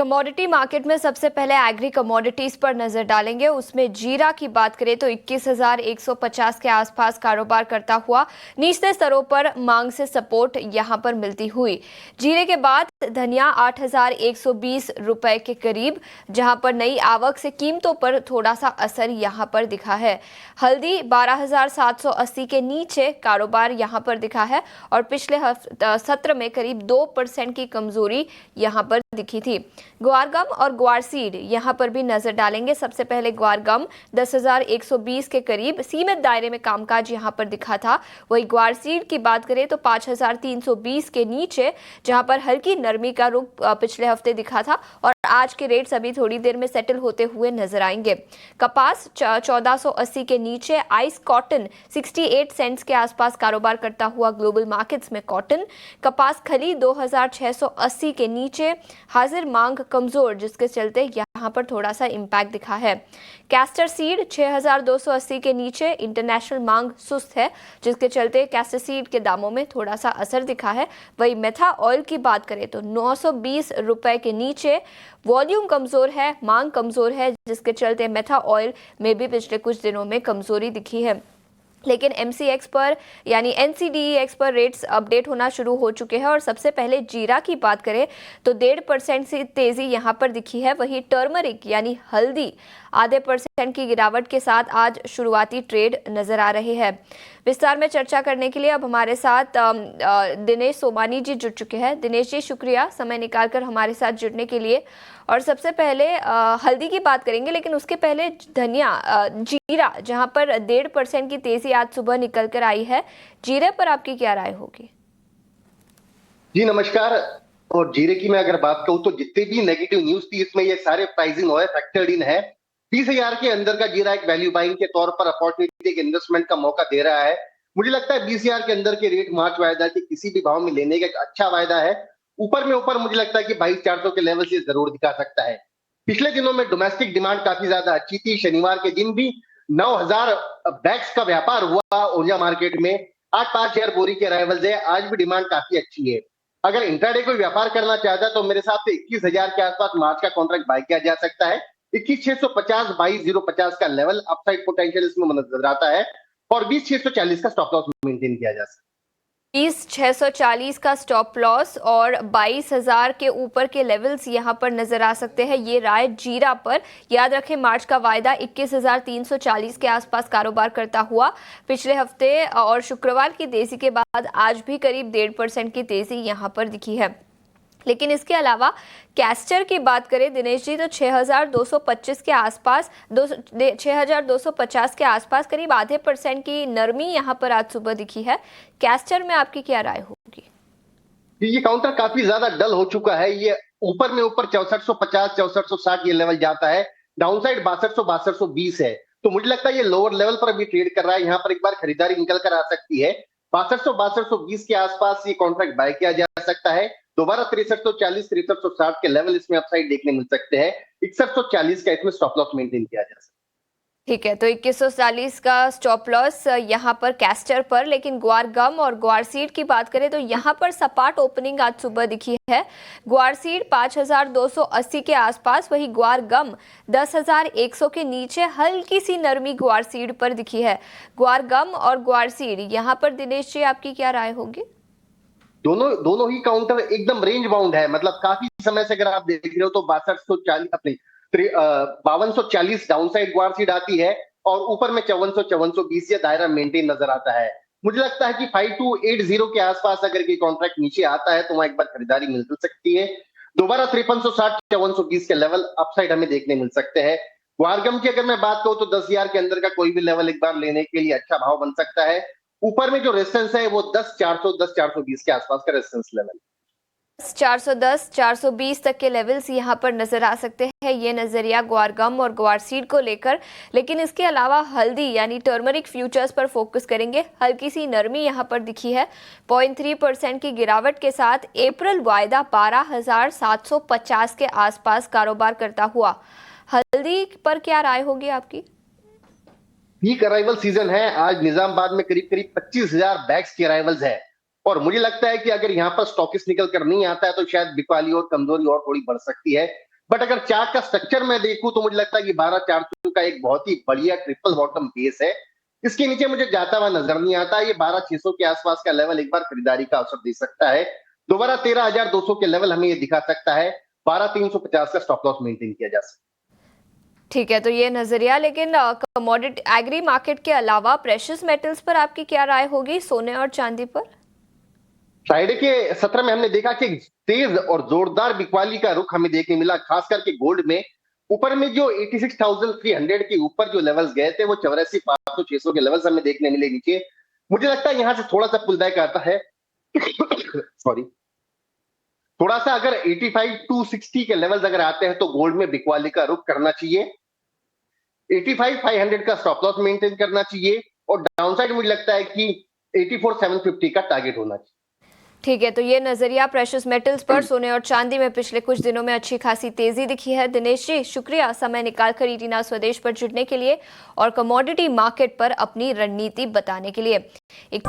Commodity market में सबसे पहले एग्री कमोडिटीज पर नजर डालेंगे। उसमें जीरा की बात करें तो 21,150 के आसपास कारोबार करता हुआ निचले स्तरों पर मांग से सपोर्ट यहां पर मिलती हुई। जीरे के बाद धनिया 8,120 रुपए के करीब, जहां पर नई आवक से कीमतों पर थोड़ा सा असर यहां पर दिखा है। हल्दी 12,780 के नीचे कारोबार यहां पर दिखा है और पिछले सत्र में करीब 2% की कमजोरी यहां पर दिखी थी। ग्वारगम और ग्वारसीड यहां पर भी नजर डालेंगे। सबसे पहले ग्वारगम 10,120 के करीब सीमित दायरे में कामकाज यहां पर दिखा था। वही ग्वारसीड की बात करें तो 5,320 के नीचे, जहां पर हल्की नरमी का रुख पिछले हफ्ते दिखा था और आज के रेट्स अभी थोड़ी देर में सेटल होते हुए नजर आएंगे। कपास 1480 के नीचे, आइस कॉटन 68 सेंट्स के आसपास कारोबार करता हुआ ग्लोबल मार्केट्स में कॉटन। कपास खली 2680 के नीचे, हाजिर मांग कमजोर, जिसके चलते यहां पर थोड़ा सा इंपैक्ट दिखा है। कैस्टर सीड 6280 के नीचे, इंटरनेशनल मांग सुस्त है, जिसके चलते कैस्टर सीड के दामों में थोड़ा सा असर दिखा है। वही मेथा ऑयल की बात करें तो 920 रुपए के नीचे, वॉल्यूम कमजोर है, मांग कमजोर है, जिसके चलते मेथा ऑयल में भी पिछले कुछ दिनों में कमजोरी दिखी है। लेकिन MCX पर यानी NCDEX पर रेट्स अपडेट होना शुरू हो चुके हैं और सबसे पहले जीरा की बात करें तो 1.5% से तेजी यहां पर दिखी है। वही टर्मरिक यानी हल्दी 0.5% की गिरावट के साथ आज शुरुआती ट्रेड नजर आ रही है। विस्तार में चर्चा करने के लिए अब हमारे साथ दिनेश सोमानी जी जुड़ चुके हैं। दिनेश जी, शुक्रिया समय निकालकर हमारे साथ जुड़ने के लिए। और सबसे पहले हल्दी की बात करेंगे, लेकिन उसके पहले धनिया जीरा, जहां पर 1.5% की तेजी आज सुबह निकल कर आई है। जीरे पर आपकी क्या राय होगी? जी नमस्कार। और जीरे की मैं अगर बात कहूं तो जितने भी नेगेटिव न्यूज थी इसमें ये सारे प्राइसिंग हुए फैक्टर्ड इन है। 20,000 के अंदर का जीरा एक वैल्यू बाइंग के तौर पर अपॉर्चुनिटी, एक इन्वेस्टमेंट का मौका दे रहा है। मुझे लगता है 20,000 के अंदर के रेट मार्च वायदा के किसी भी भाव में लेने का एक अच्छा वायदा है। ऊपर मुझे लगता है कि 22,400 के लेवल से जरूर दिखा सकता है। पिछले दिनों में डोमेस्टिक डिमांड काफी ज्यादा अच्छी थी। शनिवार के दिन भी 9,000 बैग्स का व्यापार हुआ ऊर्जा मार्केट में। 8,500 बोरी के अराइवल्स है। आज भी डिमांड काफी अच्छी है। अगर इंट्राडे कोई व्यापार करना चाहता है तो मेरे हिसाब से 21,000 के आसपास मार्च का कॉन्ट्रैक्ट बाय किया जा सकता है। 21,650 22,050 का लेवल अपसाइड पोटेंशियल इसमें नजर आता है और 20,640 का स्टॉप लॉस मेंटेन किया जा सकता है। 20,640 का स्टॉप लॉस और 22,000 के ऊपर के लेवल्स यहां पर नजर आ सकते हैं। ये राय जीरा पर। याद रखें, मार्च का वायदा 21,340 के आसपास कारोबार करता हुआ पिछले हफ्ते और शुक्रवार की तेजी के बाद आज भी करीब 1.5% की तेजी यहां पर दिखी है। लेकिन इसके अलावा कैस्टर की बात करें दिनेश जी तो 6,225 के आसपास 6,250 के आसपास करीब 0.5% की नरमी यहां पर आज सुबह दिखी है। कैस्टर में आपकी क्या राय होगी? ये काउंटर काफी ज्यादा डल हो चुका है। ये ऊपर 6450 6460 ये लेवल जाता है। डाउनसाइड 6200 6220 है। तो मुझे लगता है ये लोअर लेवल पर अभी ट्रेड कर रहा है। यहाँ पर एक बार खरीदारी निकल कर आ सकती है। 6200 6220 के आसपास ये कॉन्ट्रैक्ट बाय किया जा सकता है। दोबारा 6340 6360 के लेवल इसमें अपसाइड देखने मिल सकते हैं। 6140 का इसमें स्टॉप लॉस मेंटेन किया जा सकता है। ठीक है, तो 2140 का स्टॉप लॉस यहां पर कैस्टर पर। लेकिन ग्वारगम और ग्वारसीड की बात करें तो यहां पर सपाट ओपनिंग आज सुबह दिखी है। ग्वारसीड 5,280 के आसपास, वही ग्वारगम 10,100 के नीचे, हल्की सी नरमी ग्वारसीड पर दिखी है। ग्वारगम और ग्वारसीड यहां पर दिनेश जी आपकी क्या राय होगी? दोनों ही काउंटर एकदम रेंज बाउंड है। मतलब काफी समय से अगर आप देख रहे हो तो 6240 अपने 5240 डाउनसाइड ग्वारसीड आती है और ऊपर में 5400 5420 ये दायरा मेंटेन नजर आता है। मुझे लगता है कि 5280 के आसपास अगर ये कॉन्ट्रैक्ट नीचे आता है तो वहां एक बार खरीदारी मिल सकती है। दोबारा 5360 5420 के लेवल अपसाइड हमें देखने मिल सकते हैं। ग्वारगम की अगर मैं बात करूं तो 10,000 के अंदर का कोई भी लेवल एक बार लेने के लिए अच्छा भाव बन सकता है। ऊपर में जो रेजिस्टेंस है वो 10,400 10,420 के आसपास का रेजिस्टेंस लेवल। 410 420 तक के लेवल्स यहां पर नजर आ सकते हैं। ये नजरिया ग्वारगम और ग्वारसीड को लेकर। लेकिन इसके अलावा हल्दी यानी टर्मरिक फ्यूचर्स पर फोकस करेंगे। हल्की सी नरमी यहां पर दिखी है। 0.3% की गिरावट के साथ अप्रैल वायदा 12,750 के आसपास कारोबार करता हुआ। हल्दी पर क्या राय होगी आपकी? पीक अराइवल सीजन है। आज निजामाबाद में करीब करीब 25,000 बैग्स की अराइवल्स है और मुझे लगता है कि अगर यहाँ पर स्टॉकिस्ट निकल कर नहीं आता है तो शायद बिकवाली और कमजोरी और थोड़ी बढ़ सकती है। बट अगर चार्ट का स्ट्रक्चर में देखूं तो मुझे लगता है कि 12,400 का एक बहुत ही बढ़िया ट्रिपल बॉटम बेस है। इसके नीचे मुझे जाता हुआ नजर नहीं आता। ये 12,600 के आसपास का लेवल एक बार खरीदारी का अवसर दे सकता है। दोबारा 13,200 के लेवल हमें ये दिखा सकता है। 12,350 का स्टॉप लॉस मेंटेन किया जा सकता है। ठीक है, तो ये नजरिया, लेकिन कमोडिटी एग्री मार्केट के अलावा प्रेशियस मेटल्स पर आपकी क्या राय होगी, सोने और चांदी पर? फ्राइडे के सत्र में हमने देखा कि तेज और जोरदार बिकवाली का रुख हमें देखने मिला, खास करके गोल्ड में। ऊपर में जो 86,300 के ऊपर जो लेवल्स गए थे वो 84,500 600 के लेवल्स हमें देखने मिले नीचे। मुझे लगता है यहां से थोड़ा सा पुल बैक आता है। सॉरी, थोड़ा सा अगर 85 टू 60 के लेवल्स अगर आते हैं तो गोल्ड में बिकवाली का रुख करना चाहिए। 85,500 का स्टॉप लॉस मेंटेन करना चाहिए और डाउनसाइड मुझे लगता है कि 84,750 का टारगेट होना चाहिए। ठीक है, तो ये नजरिया प्रेशियस मेटल्स पर। सोने और चांदी में पिछले कुछ दिनों में अच्छी खासी तेजी दिखी है। दिनेश जी, शुक्रिया समय निकालकर इरीना स्वदेश पर जुड़ने के लिए और कमोडिटी मार्केट पर अपनी रणनीति बताने के लिए। एक